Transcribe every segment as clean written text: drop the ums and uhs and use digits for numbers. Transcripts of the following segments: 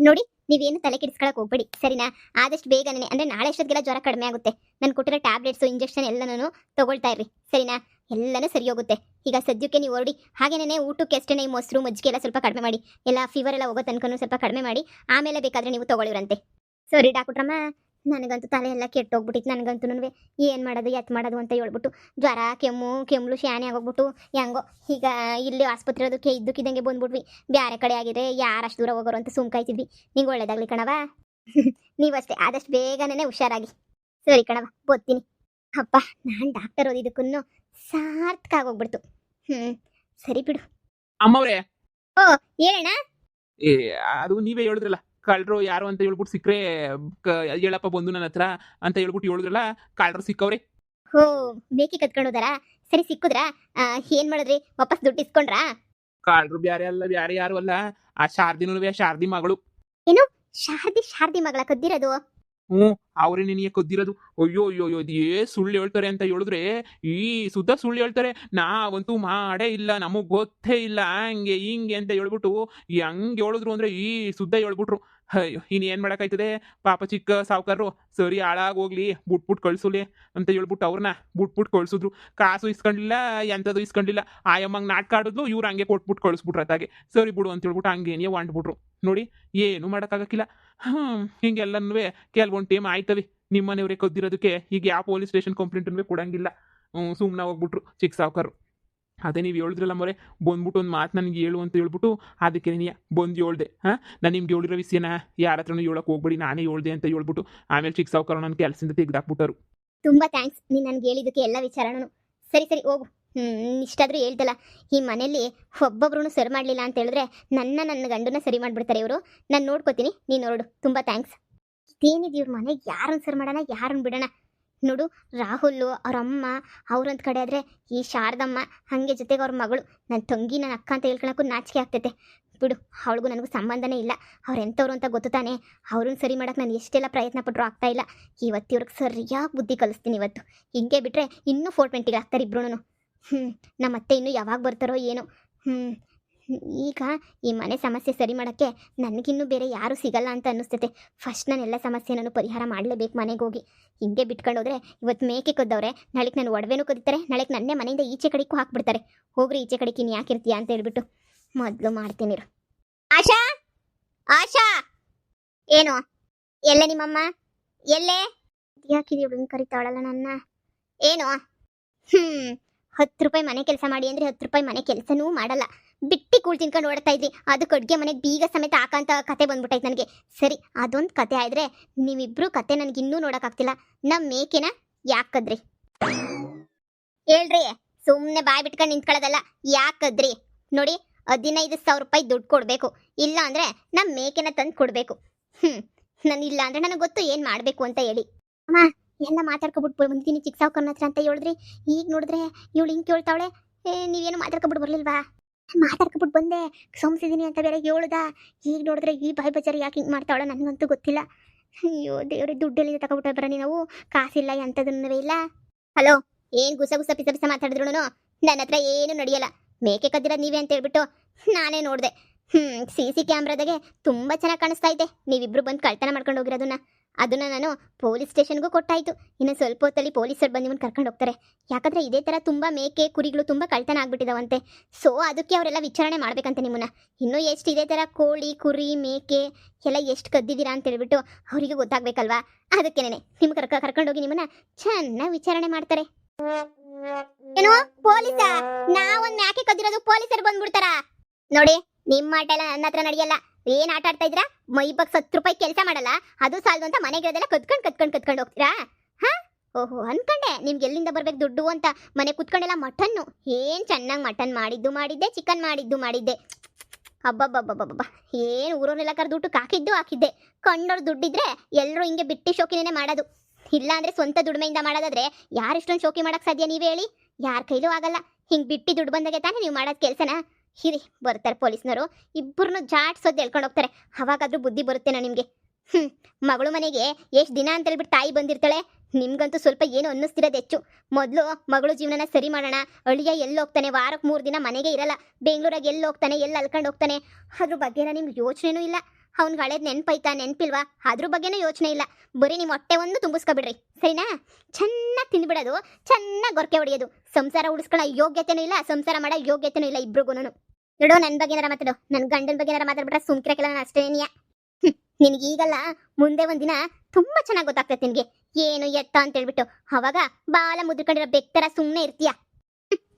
ನೋಡಿ, ನೀವೇನು ತಲೆ ಕೆಡಿಸ್ಕೊಳಕ್ ಹೋಗ್ಬೇಡಿ ಸರಿನಾ. ಆದಷ್ಟು ಬೇಗನೆ ಅಂದ್ರೆ ನಾಳೆ ಅಷ್ಟೊತ್ತಿಗೆಲ್ಲ ಜ್ವರ ಕಡಿಮೆ ಆಗುತ್ತೆ. ನಾನು ಕೊಟ್ಟಿರೋ ಟ್ಯಾಬ್ಲೆಟ್ಸು ಇಂಜೆಕ್ಷನ್ ಎಲ್ಲನೂ ತಗೊಳ್ತಾ ಇರ್ರಿ ಸರಿನಾ. ಎಲ್ಲನೂ ಸರಿ ಹೋಗುತ್ತೆ. ಈಗ ಸದ್ಯಕ್ಕೆ ನೀವು ಹೊರಡಿ. ಹಾಗೇನೇ ಊಟಕ್ಕೆ ಅಷ್ಟೇ ಮೊಸರು ಮಜ್ಜಿಗೆ ಎಲ್ಲ ಸ್ವಲ್ಪ ಕಡಿಮೆ ಮಾಡಿ. ಎಲ್ಲ ಫೀವರ್ ಎಲ್ಲ ಹೋಗೋ ತನಕನೂ ಸ್ವಲ್ಪ ಕಡಿಮೆ ಮಾಡಿ. ಆಮೇಲೆ ಬೇಕಾದ್ರೆ ನೀವು ತಗೊಳ್ಳಿರಂತೆ. ಸರಿ ಡಾಕ್ಟ್ರಮ್ಮ, ನನಗಂತೂ ತಲೆ ಎಲ್ಲ ಕೆಟ್ಟೋಗ್ಬಿಟ್ಟಿತ್ತು. ನನಗಂತೂ ಏನು ಮಾಡೋದು ಎತ್ ಮಾಡೋದು ಅಂತ ಹೇಳ್ಬಿಟ್ಟು ಜ್ವರ ಕೆಮ್ಮು ಶಾನೆ ಆಗೋಗ್ಬಿಟ್ಟು ಹೆಂಗೋ ಈಗ ಇಲ್ಲಿ ಆಸ್ಪತ್ರೆ ಅದಕ್ಕೆ ಇದ್ದಕ್ಕಿದ್ದಂಗೆ ಬಂದ್ಬಿಟ್ವಿ. ಬೇರೆ ಕಡೆ ಆಗಿದ್ರೆ ಯಾರಷ್ಟು ದೂರ ಹೋಗೋರು ಅಂತ ಸುಮ್ಕಾಯ್ತಿದ್ವಿ. ನಿಂಗೆ ಒಳ್ಳೇದಾಗ್ಲಿ ಕಣವ. ನೀವಷ್ಟೇ ಆದಷ್ಟು ಬೇಗನೆ ಹುಷಾರಾಗಿ. ಸರಿ ಕಣವ, ಬೋಗ್ತೀನಿ. ಅಪ್ಪ, ನಾನು ಡಾಕ್ಟರ್ ಓದಿದ್ದಕ್ಕೂ ಸಾರ್ಥಕ ಆಗೋಗ್ಬಿಡ್ತು. ಸರಿ ಬಿಡು. ಅಮ್ಮವ್ರೆ, ಓ ಹೇಳಣ್ಣ. ಏ ಅದು ನೀವೇ ಹೇಳಿದ್ರಲ್ಲ, ಕಳ್ರು ಯಾರು ಅಂತ ಹೇಳ್ಬಿಟ್ಟು ಸಿಕ್ಕರೆ ಹೇಳಪ್ಪ ಬಂದು ನನ್ನ ಹತ್ರ ಅಂತ ಹೇಳ್ಬಿಟ್ಟು ಹೇಳಿದ್ರಲ್ಲ, ಕಳ್ರು ಸಿಕ್ಕವ್ರೆ. ಹೋ, ಬೇಕಿ ಕತ್ಕೊಂಡೋದಾರ. ಸರಿ ಸಿಕ್ಕುದ್ರಾ? ಏನ್ ಮಾಡಿದ್ರಿ? ವಾಪಸ್ ದುಡ್ಡು ಇಸ್ಕೊಂಡ್ರಾ? ಕಳ್ರು ಬ್ಯಾರೆ ಅಲ್ಲ, ಬ್ಯಾರೆ ಯಾರು ಅಲ್ಲ, ಆ ಶಾರದಿ ಮಗಳು. ಏನು ಶಾರದಿ ಮಗಳ ಕದ್ದಿರೋದು? ಅವ್ರೇ ನಿನಗೆ ಕದ್ದಿರೋದು. ಅಯ್ಯೋ ಅಯ್ಯೋ ಅಯ್ಯೋ, ಏ ಸುಳ್ಳು ಹೇಳ್ತಾರೆ ಅಂತ ಹೇಳಿದ್ರೆ ಈ ಸುದ್ದ ಸುಳ್ಳು ಹೇಳ್ತಾರೆ. ನಾವಂತೂ ಮಾಡೇ ಇಲ್ಲ, ನಮಗ್ ಗೊತ್ತೇ ಇಲ್ಲ, ಹಂಗೆ ಹಿಂಗೆ ಅಂತ ಹೇಳ್ಬಿಟ್ಟು ಹಂಗೆ ಹೇಳಿದ್ರು ಅಂದ್ರೆ ಈ ಸುದ್ದ ಹೇಳ್ಬಿಟ್ರು. ಅಯ್ಯೋ, ಇನ್ನು ಏನ್ ಮಾಡಕ್ಕಾಯ್ತದೆ. ಪಾಪ ಚಿಕ್ಕ ಸಾವುಕಾರರು ಸರಿ ಹಾಳಾಗೋಗ್ಲಿ ಬಿಟ್ಬಿಟ್ಟು ಕಳ್ಸುಲಿ ಅಂತ ಹೇಳ್ಬಿಟ್ಟು ಅವ್ರನ್ನ ಬಿಟ್ಬಿಟ್ಟು ಕಳ್ಸಿದ್ರು. ಕಾಸು ಇಸ್ಕೊಂಡಿಲ್ಲ, ಎಂಥದ್ದು ಇಸ್ಕೊಂಡಿಲ್ಲ. ಆಯಮ್ಮಂಗೆ ನಾಟಕ ಆಡಿದ್ಲು, ಇವ್ರು ಹಂಗೆ ಕೊಟ್ಬಿಟ್ಟು ಕಳಿಸ್ಬಿಟ್ರು. ಅತ್ತಾಗೆ ಸರಿ ಬಿಡು ಅಂತ ಹೇಳ್ಬಿಟ್ಟು ಹಂಗೇನೇ ಹೊಂಟ್ಬಿಟ್ರು. ನೋಡಿ, ಏನು ಮಾಡೋಕ್ಕಾಗಕ್ಕಿಲ್ಲ. ಹಿಂಗೆಲ್ಲನೂ ಕೆಲವೊಂದು ಟೈಮ್ ಆಯ್ತವೆ. ನಿಮ್ಮನೆಯವ್ರೆ ಕದ್ದಿರೋದಕ್ಕೆ ಈಗ ಯಾವ ಪೊಲೀಸ್ ಸ್ಟೇಷನ್ ಕಂಪ್ಲೇಂಟನ್ನು ಕೊಡಂಗಿಲ್ಲ. ಸುಮ್ಮನೆ ಹೋಗ್ಬಿಟ್ರು ಚಿಕ್ಕ ಸಾವುಕಾರರು. ಅದೇ ನೀವು ಹೇಳಿದ್ರಲ್ಲ ಮೊರೆ, ಬಂದ್ಬಿಟ್ಟು ಒಂದು ಮಾತು ನನಗೆ ಹೇಳು ಅಂತ ಹೇಳ್ಬಿಟ್ಟು ಅದಕ್ಕೆ ನೀ ಬಂದು ಹೇಳ್ದೆ. ನಾನು ನಿಮ್ಗೆ ಹೇಳಿರೋ ವಿಷಯನ ಯಾರ ಹತ್ರನೂ ಹೇಳೋಕೆ ಹೋಗ್ಬೇಡಿ, ನಾನೇ ಹೇಳ್ದೆ ಅಂತ ಹೇಳ್ಬಿಟ್ಟು ಆಮೇಲೆ ಚಿಕ್ಕ ಸಾವುಕಾರ ನನ್ನ ಕೆಲಸದಿಂದ ತೆಗೆದಾಕ್ಬಿಟ್ಟರು. ತುಂಬಾ ಥ್ಯಾಂಕ್ಸ್ ನೀನು ನನಗೆ ಹೇಳಿದ್ದಕ್ಕೆ ಎಲ್ಲ ವಿಚಾರನೂ. ಸರಿ ಹೋಗು. ಇಷ್ಟಾದರೂ ಹೇಳ್ತಲ್ಲ, ಈ ಮನೇಲಿ ಒಬ್ಬೊಬ್ರು ಸರಿ ಮಾಡಲಿಲ್ಲ ಅಂತ ಹೇಳಿದ್ರೆ ನನ್ನ ಗಂಡನ ಸರಿ ಮಾಡಿಬಿಡ್ತಾರೆ ಇವರು. ನಾನು ನೋಡ್ಕೋತೀನಿ, ನೀನು ನೋಡು. ತುಂಬ ಥ್ಯಾಂಕ್ಸ್. ಇದೇನಿದೆ ಇವ್ರ ಮನೆ, ಯಾರನ್ನು ಸರಿ ಮಾಡೋಣ ಯಾರನ್ನು ಬಿಡೋಣ. ನೋಡು, ರಾಹುಲ್ಲು ಅವ್ರ ಅಮ್ಮ ಅವ್ರಂತ ಕಡೆ ಆದರೆ ಈ ಶಾರದಮ್ಮ, ಹಾಗೆ ಜೊತೆಗೆ ಅವ್ರ ಮಗಳು ನನ್ನ ತಂಗಿ, ನನ್ನ ಅಕ್ಕ ಅಂತ ಹೇಳ್ಕೊಳಕ್ಕೂ ನಾಚಿಕೆ ಆಗ್ತೈತೆ. ಬಿಡು, ಅವಳಿಗೂ ನನಗೂ ಸಂಬಂಧನೇ ಇಲ್ಲ. ಅವ್ರು ಎಂಥವ್ರು ಅಂತ ಗೊತ್ತು ತಾನೆ. ಅವ್ರನ್ನ ಸರಿ ಮಾಡೋಕ್ಕೆ ನಾನು ಎಷ್ಟೆಲ್ಲ ಪ್ರಯತ್ನ ಪಟ್ಟರು ಆಗ್ತಾ ಇಲ್ಲ. ಇವತ್ತು ಇವ್ರಿಗೆ ಸರಿಯಾಗಿ ಬುದ್ಧಿ ಕಲಿಸ್ತೀನಿ. ಇವತ್ತು ಹಿಂಗೆ ಬಿಟ್ಟರೆ ಇನ್ನೂ 420 ಆಗ್ತಾರೆ ಇಬ್ರು. ನಮ್ಮ ಅತ್ತೆ ಇನ್ನೂ ಯಾವಾಗ ಬರ್ತಾರೋ ಏನೋ. ಈಗ ಈ ಮನೆ ಸಮಸ್ಯೆ ಸರಿ ಮಾಡೋಕ್ಕೆ ನನಗಿನ್ನೂ ಬೇರೆ ಯಾರೂ ಸಿಗಲ್ಲ ಅಂತ ಅನ್ನಿಸ್ತೈತೆ. ಫಸ್ಟ್ ನಾನೆಲ್ಲ ಸಮಸ್ಯೆ ನಾನು ಪರಿಹಾರ ಮಾಡಲೇಬೇಕು ಮನೆಗೆ ಹೋಗಿ. ಹಿಂಗೆ ಬಿಟ್ಕೊಂಡು ಹೋದರೆ ಇವತ್ತು ಮೇಕೆ ಕದ್ದವ್ರೆ, ನಾಳೆಗೆ ನಾನು ಒಡವೆನೂ ಕದೀತಾರೆ, ನಾಳೆಗೆ ನನ್ನೇ ಮನೆಯಿಂದ ಈಚೆ ಕಡೆಗೂ ಹಾಕ್ಬಿಡ್ತಾರೆ. ಹೋಗ್ರಿ ಈಚೆ ಕಡೆಗೆ, ನೀನು ಯಾಕಿರ್ತೀಯ ಅಂತ ಹೇಳ್ಬಿಟ್ಟು ಮೊದಲು ಮಾಡ್ತೀನಿ. ಆಶಾ, ಆಶಾ, ಏನು ಎಲ್ಲೇ ನಿಮ್ಮಮ್ಮ? ಎಲ್ಲೇ ಯಾಕಿದೀವಿ ಹಿಂಗೆ ಕರಿತಾವಳಲ್ಲ ನನ್ನ? ಏನು 10 ರೂಪಾಯಿ ಮನೆ ಕೆಲಸ ಮಾಡಿ ಅಂದರೆ 10 ರೂಪಾಯಿ ಮನೆ ಕೆಲಸನೂ ಮಾಡಲ್ಲ. ಬಿಟ್ಟು ಕೂಳ್ ತಿನ್ಕೊಂಡು ಓಡ್ತಾ ಇದ್ರಿ, ಅದಕ್ಕೆ ಅಡುಗೆ ಮನೆಗೆ ಬೀಗ ಸಮೇತ ಹಾಕಂತ ಕತೆ ಬಂದ್ಬಿಟ್ಟೈತೆ ನನಗೆ. ಸರಿ, ಅದೊಂದು ಕತೆ ಆದ್ರೆ ನೀವಿಬ್ರು ಕತೆ ನನಗೆ ಇನ್ನೂ ನೋಡೋಕ್ಕಾಗ್ತಿಲ್ಲ. ನಮ್ಮ ಮೇಕೆನ ಯಾಕದ್ರಿ ಹೇಳ್ರಿ? ಸುಮ್ಮನೆ ಬಾಯ್ ಬಿಟ್ಕೊಂಡು ನಿಂತ್ಕೊಳ್ಳೋದಲ್ಲ, ಯಾಕದ್ರಿ? ನೋಡಿ, 15,000 ರೂಪಾಯಿ ದುಡ್ಡು ಕೊಡಬೇಕು, ಇಲ್ಲ ಅಂದರೆ ನಮ್ಮ ಮೇಕೆನ ತಂದು ಕೊಡಬೇಕು. ನಾನು ಇಲ್ಲ ಅಂದರೆ ನನಗೆ ಗೊತ್ತು ಏನು ಮಾಡಬೇಕು ಅಂತ ಹೇಳಿ. ಅಮ್ಮ, ಎಲ್ಲ ಮಾತಾಡ್ಕೊಬಿಟ್ಟು ಬಂದಿದ್ದೀನಿ ಚಿಕ್ಕ ಸಾವುಕಾರನ ಹತ್ರ ಅಂತ ಹೇಳಿದ್ರಿ. ಈಗ ನೋಡಿದ್ರೆ ಇವಳು ಹಿಂಗೆ ಕೇಳ್ತಾವಳೆ. ನೀವೇನು ಮಾತಾಡ್ಕೊಬಿಟ್ಟು ಬರಲಿಲ್ವಾ? ಮಾತಾಡ್ಕೊಬಿಟ್ಟು ಬಂದೆ, ಸೋಮ್ಸಿದ್ದೀನಿ ಅಂತ ಬೇರೆ ಹೇಳ್ದ. ಈಗ ನೋಡಿದ್ರೆ ಈ ಬಾಯಿ ಬಜಾರಿ ಯಾಕೆ ಹಿಂಗೆ ಮಾಡ್ತಾವಳ ನನಗಂತೂ ಗೊತ್ತಿಲ್ಲ. ಅಯ್ಯೋ ದೇವ್ರೆ, ದುಡ್ಡಲ್ಲಿ ತಗೊಬಿಟ್ಟ ಬರ ನೀವು, ಕಾಸಿಲ್ಲ ಎಂಥದನ್ನವೇ ಇಲ್ಲ. ಹಲೋ, ಏನು ಗುಸ ಪಿಸ ಮಾತಾಡಿದ್ರು ನನ್ನ ಹತ್ರ ಏನು ನಡೆಯಲ್ಲ. ಮೇಕೆ ಕದ್ದಿರೋದು ನೀವೇ ಅಂತ ಹೇಳ್ಬಿಟ್ಟು ನಾನೇ ನೋಡಿದೆ. CC ಕ್ಯಾಮ್ರಾದಾಗೆ ತುಂಬ ಚೆನ್ನಾಗಿ ಕಾಣಿಸ್ತಾ ಇದೆ ನೀವಿಬ್ರು ಬಂದು ಕಳ್ತನ ಮಾಡ್ಕೊಂಡು ಅದನ್ನ ನಾನು ಪೊಲೀಸ್ ಸ್ಟೇಷನ್ಗೂ ಕೊಟ್ಟಾಯಿತು. ಇನ್ನು ಸ್ವಲ್ಪ ಹೊತ್ತಲ್ಲಿ ಪೊಲೀಸರು ಬಂದು ನಿಮ್ಮನ್ನು ಕರ್ಕೊಂಡು ಹೋಗ್ತಾರೆ. ಯಾಕಂದರೆ ಇದೇ ಥರ ತುಂಬ ಮೇಕೆ ಕುರಿಗಳು ತುಂಬ ಕಳ್ತನ ಆಗ್ಬಿಟ್ಟಿದಾವಂತೆ. ಸೊ ಅದಕ್ಕೆ ಅವರೆಲ್ಲ ವಿಚಾರಣೆ ಮಾಡಬೇಕಂತೆ ನಿಮ್ಮನ್ನ. ಇನ್ನೂ ಎಷ್ಟು ಇದೇ ಥರ ಕೋಳಿ ಕುರಿ ಮೇಕೆ ಎಲ್ಲ ಎಷ್ಟು ಕದ್ದಿದ್ದೀರಾ ಅಂತ ಹೇಳ್ಬಿಟ್ಟು ಅವರಿಗೆ ಗೊತ್ತಾಗಬೇಕಲ್ವಾ. ಅದಕ್ಕೇನೆ ನಿಮ್ಗೆ ಕರ್ಕೊಂಡೋಗಿ ನಿಮ್ಮನ್ನ ಚೆನ್ನಾಗಿ ವಿಚಾರಣೆ ಮಾಡ್ತಾರೆ. ಏನು ಪೊಲೀಸ? ನಾವೊಂದು ಮೇಕೆ ಕದ್ದಿರೋದು ಪೊಲೀಸರು ಬಂದ್ಬಿಡ್ತಾರ? ನೋಡಿ, ನಿಮ್ಮ ಆಟ ಎಲ್ಲ ನನ್ನ ಹತ್ರ ನಡೆಯಲ್ಲ. ಏನ್ ಆಟ ಆಡ್ತಾ ಇದ್ರಾ? ಮೈಬಗ್ 10 ರೂಪಾಯಿ ಕೆಲಸ ಮಾಡಲ್ಲ, ಅದು ಸಾಲದು ಅಂತ ಮನೆಗಿರೋದೆಲ್ಲ ಕತ್ಕೊಂಡು ಹೋಗ್ತೀರಾ? ಓಹೋ, ಅನ್ಕೊಂಡೆ ನಿಮ್ಗೆ ಎಲ್ಲಿಂದ ಬರ್ಬೇಕು ದುಡ್ಡು ಅಂತ. ಮನೆ ಕುತ್ಕೊಂಡೆಲ್ಲ ಮಟನ್ನು ಏನ್ ಚೆನ್ನಾಗಿ ಮಟನ್ ಮಾಡಿದ್ದೆ, ಚಿಕನ್ ಮಾಡಿದ್ದೆ. ಹಬ್ಬಬ್ಬಬ್ಬಬ್ಬ, ಏನು ಊರವರೆಲ್ಲ ಕರೆದು ಊಟಕ್ಕೆ ಹಾಕಿದ್ದೆ. ಕಂಡೋರು ದುಡ್ಡಿದ್ರೆ ಎಲ್ಲರೂ ಹಿಂಗೆ ಬಿಟ್ಟು ಶೋಕಿನೇ ಮಾಡೋದು. ಇಲ್ಲ ಅಂದ್ರೆ ಸ್ವಂತ ದುಡಿಮೆಯಿಂದ ಮಾಡೋದಾದ್ರೆ ಯಾರಿಷ್ಟೊಂದು ಶೋಕಿ ಮಾಡಕ್ ಸಾಧ್ಯ? ನೀವೇ ಹೇಳಿ, ಯಾರ ಕೈಲೂ ಆಗಲ್ಲ. ಹಿಂಗೆ ಬಿಟ್ಟು ದುಡ್ಡು ಬಂದಾಗೆ ತಾನೇ ನೀವು ಮಾಡೋದು ಕೆಲಸನ. ಹಿರಿ ಬರ್ತಾರೆ ಪೊಲೀಸ್ನವರು, ಇಬ್ಬರನ್ನು ಜಾಟ್ಸೋದು ಹೇಳ್ಕೊಂಡು ಹೋಗ್ತಾರೆ. ಅವಾಗಾದ್ರೂ ಬುದ್ಧಿ ಬರುತ್ತೇನೋ ನಿಮಗೆ. ಮಗಳು ಮನೆಗೆ ಎಷ್ಟು ದಿನ ಅಂತ ಹೇಳ್ಬಿಟ್ಟು ತಾಯಿ ಬಂದಿರ್ತಾಳೆ. ನಿಮ್ಗಂತೂ ಸ್ವಲ್ಪ ಏನು ಅನ್ನಿಸ್ತಿರೋದು ಹೆಚ್ಚು. ಮೊದಲು ಮಗಳು ಜೀವನನ ಸರಿ ಮಾಡೋಣ. ಅಳಿಯ ಎಲ್ಲಿ ಹೋಗ್ತಾನೆ, ವಾರಕ್ಕೆ 3 ದಿನ ಮನೆಗೆ ಇರಲ್ಲ, ಬೆಂಗಳೂರಾಗ ಎಲ್ಲಿ ಹೋಗ್ತಾನೆ, ಎಲ್ಲಿ ಅಲ್ಕೊಂಡು ಹೋಗ್ತಾನೆ, ಅದ್ರ ಬಗ್ಗೆ ಎಲ್ಲ ನಿಮ್ಗೆ ಯೋಚನೆನೂ ಇಲ್ಲ. ಅವ್ನಿಗೆ ಹಳೇದ್ ನೆನ್ಪೈತಾ ನೆನ್ಪಿಲ್ವಾ ಅದ್ರ ಬಗ್ಗೆನೂ ಯೋಚನೆ ಇಲ್ಲ. ಬರೀ ನೀವು ಹೊಟ್ಟೆ ಒಂದು ತುಂಬಿಸ್ಕೊಬಿಡ್ರಿ ಸರಿನಾ. ಚೆನ್ನಾಗಿ ತಿಂದ್ಬಿಡೋದು, ಚೆನ್ನಾಗಿ ಗೊರಕೆ ಹೊಡೆಯೋದು. ಸಂಸಾರ ಉಳಿಸ್ಕೊಳ್ಳೋ ಯೋಗ್ಯತೆನೂ ಇಲ್ಲ, ಸಂಸಾರ ಮಾಡೋ ಯೋಗ್ಯತೆನೂ ಇಲ್ಲ ಇಬ್ರಿಗೂ. ನೋಡು, ನನ್ನ ಬಗ್ಗೆ ಏನಾರ ಮಾತಾಡು, ನನ್ನ ಗಂಡನ ಬಗ್ಗೆ ಏನಾರ ಮಾತಾಡ್ಬಿಟ್ರೆ ಸುಮ್ಕಿರಕ್ಕೆಲ್ಲ ನಾನು ಅಷ್ಟೇನಿಯ. ನಿನಗೆ ಈಗಲ್ಲ ಮುಂದೆ ಒಂದಿನ ತುಂಬಾ ಚೆನ್ನಾಗಿ ಗೊತ್ತಾಗ್ತೈತೆ ನಿನಗೆ ಏನು ಎತ್ತ ಅಂತ ಹೇಳ್ಬಿಟ್ಟು. ಅವಾಗ ಬಾಲ ಮುದ್ಕೊಂಡಿರೋ ಬೆಕ್ತರ ಸುಮ್ಮನೆ ಇರ್ತೀಯ.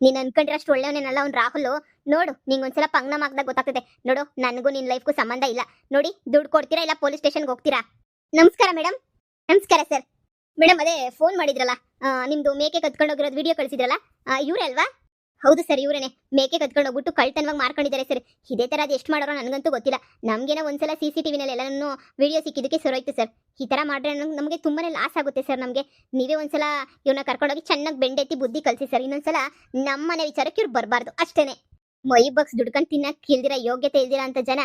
ನೀನ್ ಅನ್ಕೊಂಡಿರೋಷ್ಟು ಒಳ್ಳೆಯವನೇನಲ್ಲ ಅವ್ನು ರಾಹುಲ್. ನೋಡು, ನಿಂಗೊಂದ್ಸಲ ಪಂಗ್ನ ಮಾಕ್ದಾಗ ಗೊತ್ತಾಗ್ತದೆ. ನೋಡು, ನನಗೂ ನಿನ್ ಲೈಫ್ಗೂ ಸಂಬಂಧ ಇಲ್ಲ. ನೋಡಿ, ದುಡ್ಡು ಕೊಡ್ತೀರಾ ಇಲ್ಲ ಪೊಲೀಸ್ ಸ್ಟೇಷನ್ಗೆ ಹೋಗ್ತೀರಾ? ನಮಸ್ಕಾರ ಮೇಡಮ್. ನಮಸ್ಕಾರ ಸರ್. ಮೇಡಮ್, ಅದೇ ಫೋನ್ ಮಾಡಿದ್ರಲ್ಲ, ನಿಮ್ದು ಮೇಕೆ ಕತ್ಕೊಂಡು ಹೋಗಿರೋದು ವಿಡಿಯೋ ಕಳಿಸಿದ್ರಲ್ಲ, ಇವರೇ ಅಲ್ವಾ? ಹೌದು ಸರ್, ಇವರೇನೆ. ಮೇಕೆ ಕತ್ಕೊಂಡು ಹೋಗ್ಬಿಟ್ಟು ಕಳ್ತನವಾಗಿ ಮಾರ್ಕೊಂಡಿದ್ದಾರೆ ಸರ್. ಇದೇ ತರ ಅದು ಎಷ್ಟು ಮಾಡೋರೋ ನನಗಂತೂ ಗೊತ್ತಿಲ್ಲ. ನಮ್ಗೇನೋ ಒಂದ್ಸಲ CCTV ನಲ್ಲಿ ಎಲ್ಲನೂ ವಿಡಿಯೋ ಸಿಕ್ಕಿದ್ದಕ್ಕೆ ಸರೋಯ್ತು ಸರ್. ಈ ತರ ಮಾಡ್ರೆ ನಮಗೆ ತುಂಬಾನೇ ಲಾಸ್ ಆಗುತ್ತೆ ಸರ್. ನಮಗೆ ನೀವೇ ಒಂದ್ಸಲ ಇವನ್ನ ಕರ್ಕೊಂಡೋಗಿ ಚೆನ್ನಾಗಿ ಬೆಂಡೆತ್ತಿ ಬುದ್ಧಿ ಕಲಿಸಿ ಸರ್. ಇನ್ನೊಂದ್ಸಲ ನಮ್ಮನೆ ವಿಚಾರಕ್ಕೆ ಇವ್ರು ಬರಬಾರ್ದು ಅಷ್ಟೇನೆ. ಮೈ ಬಗ್ಸ್ ದುಡ್ಕೊಂಡು ತಿನ್ನಕ್ಕೆ ಇಲ್ದಿರ, ಯೋಗ್ಯತೆ ಇಲ್ದಿರ ಅಂತ ಜನ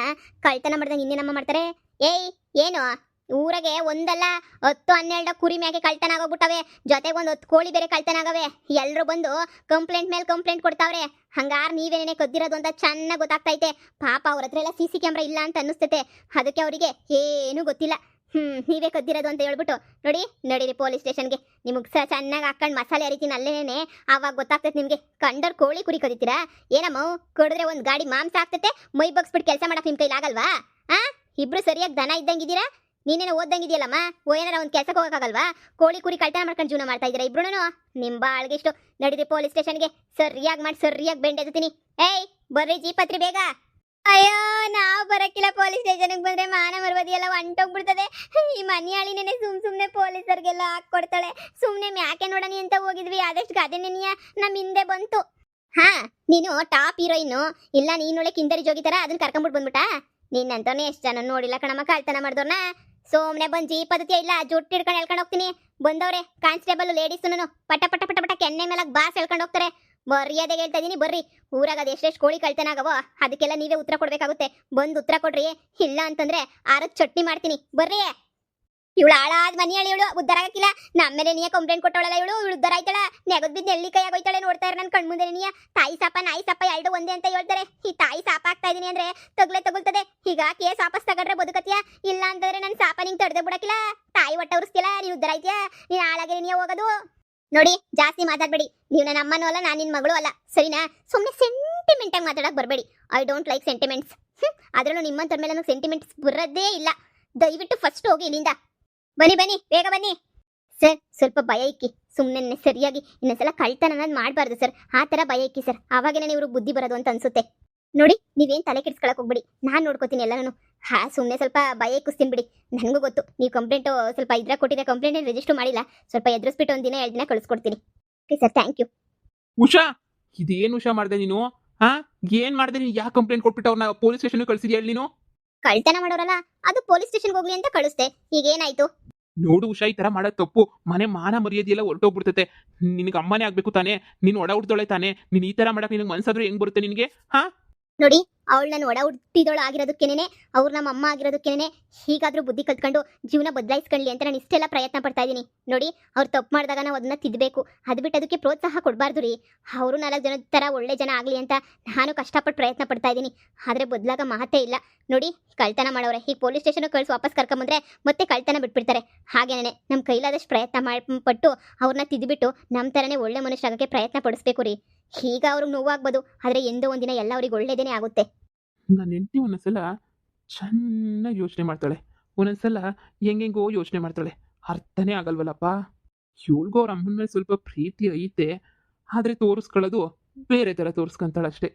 ಕಳ್ತನ ಮಾಡ್ದಂಗೆ ಇನ್ನೇನಮ್ಮ ಮಾಡ್ತಾರೆ? ಏಯ್, ಏನು ಊರಾಗೆ ಒಂದಲ್ಲ 10-12 ಕುರಿ ಮ್ಯಾಕೆ ಕಳ್ತನ ಆಗೋಗ್ಬಿಟ್ಟವೆ, ಜೊತೆಗೆ ಒಂದು 10 ಕೋಳಿ ಬೇರೆ ಕಳ್ತನ ಆಗವೆ. ಎಲ್ಲರೂ ಬಂದು ಕಂಪ್ಲೇಂಟ್ ಮೇಲೆ ಕಂಪ್ಲೇಂಟ್ ಕೊಡ್ತಾವ್ರೆ. ಹಂಗಾರೆ ನೀವೇನೇ ಕದ್ದಿರೋದು ಅಂತ ಚೆನ್ನಾಗಿ ಗೊತ್ತಾಗ್ತೈತೆ. ಪಾಪ ಅವ್ರ ಹತ್ರ ಎಲ್ಲ CC ಕ್ಯಾಮ್ರಾ ಇಲ್ಲ ಅಂತ ಅನ್ನಿಸ್ತೈತೆ. ಅದಕ್ಕೆ ಅವರಿಗೆ ಏನೂ ಗೊತ್ತಿಲ್ಲ. ನೀವೇ ಕದ್ದಿರೋದು ಅಂತ ಹೇಳ್ಬಿಟ್ಟು ನೋಡಿ, ನಡೀರಿ ಪೊಲೀಸ್ ಸ್ಟೇಷನ್ಗೆ. ನಿಮಗೆ ಚೆನ್ನಾಗಿ ಹಾಕೊಂಡು ಮಸಾಲೆ ಅರಿತೀನಿ ಅಲ್ಲೇನೆ, ಆವಾಗ ಗೊತ್ತಾಗ್ತೈತೆ ನಿಮಗೆ. ಕಂಡರ್ ಕೋಳಿ ಕುರಿ ಕದಿತೀರಾ ಏನಮ್ಮ? ಕೊಡಿದ್ರೆ ಒಂದು ಗಾಡಿ ಮಾಂಸ ಆಗ್ತೈತೆ, ಮೈ ಬಗ್ಸ್ಬಿಟ್ಟು ಕೆಲಸ ಮಾಡಕ್ಕೆ ನಿಮ್ಮ ಕೈಲಾಗಲ್ವಾ? ಇಬ್ರು ಸರಿಯಾಗಿ ದನ ಇದ್ದಂಗಿದ್ದೀರಾ. ನೀನೇನೋ ಓದ್ದಂಗಿದೆಯಲ್ಲಮ್ಮ, ಏನಾರ ಒಂದು ಕೆಲಸಕ್ಕೆ ಹೋಗಕ್ಕಾಗಲ್ವಾ? ಕೋಳಿ ಕುರಿ ಕಳ್ತನ ಮಾಡ್ಕೊಂಡು ಜೀವನ ಮಾಡ್ತಾ ಇದ್ದೀರಾ ಇಬ್ರು. ನಿಮ್ಮ ಬಾಳ್ಗೆ ಇಷ್ಟು. ನಡೀರಿ ಪೊಲೀಸ್ ಸ್ಟೇಷನ್ಗೆ, ಸರಿಯಾಗಿ ಮಾಡಿ ಸರಿಯಾಗಿ ಬೆಂಡೆತ್ತೀನಿ. ಏಯ್, ಬರ್ರಿ ಜೀಪತ್ರಿ ಬೇಗ. ಅಯ್ಯೋ, ನಾವು ಬರಕ್ಕಿಲ್ಲ. ಪೊಲೀಸ್ ಸ್ಟೇಷನ್ಗೆ ಬಂದ್ರೆ ಮಾನ ಮರ್ಯಾದೆ ಎಲ್ಲ ಹೊಂಟೋಗ್ಬಿಡ್ತದೆ. ಈ ಮನೆಯಾಳಿನೇನೆ ಸುಮ್ನೆ ಪೊಲೀಸರಿಗೆಲ್ಲ ಹಾಕೊಡ್ತಾಳೆ. ಸುಮ್ನೆ ಮ್ಯಾಕೆ ನೋಡನಿ ಅಂತ ಹೋಗಿದ್ವಿ, ಆದಷ್ಟು ಗಾದೆ ನೆನೆಯ ನಮ್ಮ ಹಿಂದೆ ಬಂತು. ನೀನು ಟಾಪ್ ಹೀರೋಯಿನ್ನು ಇಲ್ಲ, ನೀನೊಳ್ಳೆ ಕಿಂದರಿ ಜೋಗಿತಾರ ಅದನ್ನ ಕರ್ಕೊಂಡ್ಬಿಟ್ಟು ಬಂದ್ಬಿಟ್ಟಾ? ನಿನ್ನಂತವನೇ ಎಷ್ಟು ಜನ ನೋಡಿಲ್ಲ ಕಣಮ್ಮ ಕಳ್ತನ ಮಾಡಿದವ್ರನ್ನ. ಸೋಮ್ನೆ ಬಂದು ಜೀಪ್ ಪದ್ಧತಿ ಇಲ್ಲ, ಜುಟ್ಟು ಹಿಡ್ಕೊಂಡು ಎಳ್ಕೊಂಡು ಹೋಗ್ತೀನಿ. ಬಂದವ್ರೆ ಕಾನ್ಸ್ಟೇಬಲ್ ಲೇಡೀಸ್ನು ಪಟ ಪಟ ಪಟ ಪಟ ಕೆನ್ನೆ ಮೇಲೆ ಬಾಸ್ ಎಳ್ಕೊಂಡು ಹೋಗ್ತಾರೆ. ಮರ್ಯಾದೆಗೆ ಹೇಳ್ತಾ ಇದೀನಿ, ಬರ್ರಿ. ಊರಾಗ ಅದು ಎಷ್ಟೆಷ್ಟು ಕೋಳಿ ಕಳ್ತನ ಆಗವೋ ಅದಕ್ಕೆಲ್ಲ ನೀವೇ ಉತ್ತರ ಕೊಡ್ಬೇಕಾಗುತ್ತೆ. ಬಂದು ಉತ್ತರ ಕೊಡ್ರಿ, ಇಲ್ಲ ಅಂತಂದ್ರೆ ಆರತ್ ಚಟ್ನಿ ಮಾಡ್ತೀನಿ. ಬರ್ರಿ. ಇವಳು ಹಾಳಾದ ಮನೆಯಾಳಿ, ಇವಳು ಉದ್ದಾರ ಆಗಕ್ಕಿಲ್ಲ. ನಮ್ಮೇಲೆ ನೀ ಕಂಪ್ಲೇಂಟ್ ಕೊಟ್ಟವಳಲ್ಲ, ಇವಳು ಉದ್ದಾರ ಆಯ್ತಾಳ. ನೆಗದ್ ಬಿದ್ದು ಎಳ್ಳಿ ಕೈ ಆಗೋಯ್ತಾಳೆ. ನೋಡ್ತಾ ಇರ ನನ್ನ ಕಣ್ಮುಂದೆ ನೀ. ತಾಯಿ ಸಾಪ ನಾಯಿ ಸಾಪ ಎರಡು ಒಂದೇ ಅಂತ ಹೇಳ್ತಾರೆ. ಈ ತಾಯಿ ಸಾಪ ಆಗ್ತಾ ಇದೀನಿ ಅಂದ್ರೆ ತಗುಲ್ತದೆ. ಈಗ ಕೇಸ್ ವಾಪಸ್ ತಗೊಂಡ್ರೆ ಬದುಕತ್ಯಾ, ಇಲ್ಲ ಅಂತಂದ್ರೆ ನನ್ನ ಸಾಪ ನಿಂಗೆ ತಡೆದೇ ಬಿಡಕ್ಕಿಲ್ಲ. ತಾಯಿ ಹೊಟ್ಟೆ ಉರಿಸ್ತಿಲ್ಲ, ನೀನು ಉದ್ದಾರ ಆಯ್ತೀಯಾ? ನೀನು ಹಾಳಾಗಿ ನೀ ಹೋಗೋದು. ನೋಡಿ, ಜಾಸ್ತಿ ಮಾತಾಡ್ಬೇಡಿ. ನೀವು ನನ್ನ ಅಮ್ಮನೂ ಅಲ್ಲ, ನಾನು ನಿನ್ನ ಮಗಳು ಅಲ್ಲ, ಸರಿನಾ? ಸುಮ್ಮನೆ ಸೆಂಟಿಮೆಂಟ್ ಆಗಿ ಮಾತಾಡಕ್ ಬರಬೇಡಿ. I don't like sentiments. ಅದರಲ್ಲೂ ನಿಮ್ಮಂತರ ಮೇಲೆ ನನಗೆ ಸೆಂಟಿಮೆಂಟ್ಸ್ ಬರೋದೇ ಇಲ್ಲ. ದಯವಿಟ್ಟು ಫಸ್ಟ್ ಹೋಗಿ ಇಲ್ಲಿಂದ. ಬನ್ನಿ ಬೇಗ ಬನ್ನಿ. ಸರ್, ಸ್ವಲ್ಪ ಭಯ ಇಕ್ಕಿ. ಸುಮ್ಮನೆ ಸರಿಯಾಗಿ ಇನ್ನೊಂದ್ಸಲ ಕಳ್ತನ ಅನ್ನೋದು ಮಾಡಬಾರ್ದು ಸರ್. ಆ ಥರ ಭಯ ಇಕ್ಕಿ ಸರ್, ಆವಾಗೇನೆ ಇವರು ಬುದ್ಧಿ ಬರೋದು ಅಂತ ಅನ್ಸುತ್ತೆ. ನೋಡಿ, ನೀವೇನು ತಲೆ ಕೆಡಿಸ್ಕೊಳಕ್ ಹೋಗ್ಬಿಡಿ, ನಾನು ನೋಡ್ಕೋತೀನಿ ಎಲ್ಲನೂ. ಸುಮ್ಮನೆ ಸ್ವಲ್ಪ ಭಯ ಇಕ್ಕಿಸ್ತೀನಿ ಬಿಡಿ. ನನಗೂ ಗೊತ್ತು ನೀವು ಕಂಪ್ಲೇಂಟು ಸ್ವಲ್ಪ ಇದ್ರಾಗ ಕೊಟ್ಟಿದ್ದೆ, ಕಂಪ್ಲೇಂಟ್ ರಿಜಿಸ್ಟರ್ ಮಾಡಿಲ್ಲ. ಸ್ವಲ್ಪ ಎದುರಿಸ್ಬಿಟ್ಟು ಒಂದಿನ 2 ದಿನ ಕಳಿಸ್ಕೊಡ್ತೀನಿ. Okay sir, thank you. Usha, ಇದೇನು ಉಷಾ ಮಾಡ್ದೆ ನೀನು? ಏನ್ ಮಾಡ್ದೆ ನೀನು? ಯಾಕೆ ಕಂಪ್ಲೇಂಟ್ ಕೊಟ್ಬಿಟ್ಟು ಅವ್ರನ್ನ ಪೊಲೀಸ್ ಸ್ಟೇಷನ್ಗೆ ಕಳ್ಸಿದ್ಯಾ ಹೇಳಿ ನೀನು? ಕಳ್ತನ ಮಾಡೋರಲ್ಲ, ಅದು ಪೊಲೀಸ್ ಸ್ಟೇಷನ್ಗೆ ಹೋಗ್ಲಿ ಅಂತ ಕಳಿಸ್ದೆ. ಈಗೇನಾಯ್ತು? ನೋಡು ಉಷಾ, ಈ ತರ ಮಾಡೋದು ತಪ್ಪು. ಮನೆ ಮಾನ ಮರ್ಯಾದೆ ಎಲ್ಲ ಹೊರಟೋಗ್ಬಿಡ್ತತೆ. ನಿನಗೆ ಅಮ್ಮನೇ ಆಗ್ಬೇಕು ತಾನೆ, ನೀನು ಒಡ ಹುಡ್ದೋಳೆ ತಾನೆ. ನೀನು ಈ ತರ ಮಾಡಕ್ ನಿನಗೆ ಮನ್ಸಾದ್ರೂ ಹೆಂಗ್ ಬರುತ್ತೆ ನಿನಗೆ? ನೋಡಿ, ಅವಳು ನಾನು ಒಡ ಹುಟ್ಟಿದೋಳು ಆಗಿರೋದಕ್ಕೇನೆ, ಅವ್ರು ನಮ್ಮ ಅಮ್ಮ ಆಗಿರೋದಕ್ಕೇನೆ ಹೀಗಾದ್ರೂ ಬುದ್ಧಿ ಕಲ್ತ್ಕೊಂಡು ಜೀವನ ಬದಲಾಯಿಸ್ಕೊಳ್ಳಿ ಅಂತ ನಾನು ಇಷ್ಟೆಲ್ಲ ಪ್ರಯತ್ನ ಪಡ್ತಾ ಇದ್ದೀನಿ. ನೋಡಿ, ಅವ್ರು ತಪ್ಪು ಮಾಡಿದಾಗ ನಾವು ಅದನ್ನ ತಿದ್ದಬೇಕು. ಅದು ಬಿಟ್ಟು ಅದಕ್ಕೆ ಪ್ರೋತ್ಸಾಹ ಕೊಡಬಾರ್ದು ರೀ. ಅವರು 4 ಜನದ ಥರ ಒಳ್ಳೆ ಜನ ಆಗಲಿ ಅಂತ ನಾನು ಕಷ್ಟಪಟ್ಟು ಪ್ರಯತ್ನ ಪಡ್ತಾ ಇದ್ದೀನಿ. ಆದರೆ ಬದಲಾಗ ಮಾತೇ ಇಲ್ಲ. ನೋಡಿ, ಕಳ್ತನ ಮಾಡೋರೆ ಈಗ ಪೊಲೀಸ್ ಸ್ಟೇಷನ್ಗೆ ಕಳಿಸಿ ವಾಪಸ್ ಕರ್ಕೊಂಬಂದ್ರೆ ಮತ್ತೆ ಕಳ್ತನ ಬಿಟ್ಬಿಡ್ತಾರೆ. ಹಾಗೇನೆ ನಮ್ಮ ಕೈಲಾದಷ್ಟು ಪ್ರಯತ್ನ ಪಟ್ಟು ಅವ್ರನ್ನ ತಿದ್ದುಬಿಟ್ಟು ನಮ್ಮ ಥರನೇ ಒಳ್ಳೆ ಮನುಷ್ಯರಾಗಕ್ಕೆ ಪ್ರಯತ್ನ ಪಡಿಸ್ಬೇಕು ರೀ. ಈಗ ಅವ್ರಿಗೆ ನೋವಾಗ್ಬೋದು, ಆದರೆ ಎಂದೋ ಒಂದಿನ ಎಲ್ಲ ಅವ್ರಿಗೆ ಒಳ್ಳೇದೇನೆ ಆಗುತ್ತೆ. ನನ್ನ ಹೆಂಡತಿ ಒಂದೊಂದ್ಸಲ ಚೆನ್ನಾಗಿ ಯೋಚನೆ ಮಾಡ್ತಾಳೆ, ಒಂದೊಂದ್ಸಲ ಹೆಂಗೆಂಗೋ ಯೋಚನೆ ಮಾಡ್ತಾಳೆ. ಅರ್ಥನೇ ಆಗಲ್ವಲ್ಲಪ್ಪ. ಇವಳಿಗೂ ಅವ್ರ ಅಮ್ಮನ ಮೇಲೆ ಸ್ವಲ್ಪ ಪ್ರೀತಿ ಐತೆ, ಆದರೆ ತೋರಿಸ್ಕೊಳ್ಳೋದು ಬೇರೆ ಥರ ತೋರಿಸ್ಕೊಂತಾಳೆ ಅಷ್ಟೇ.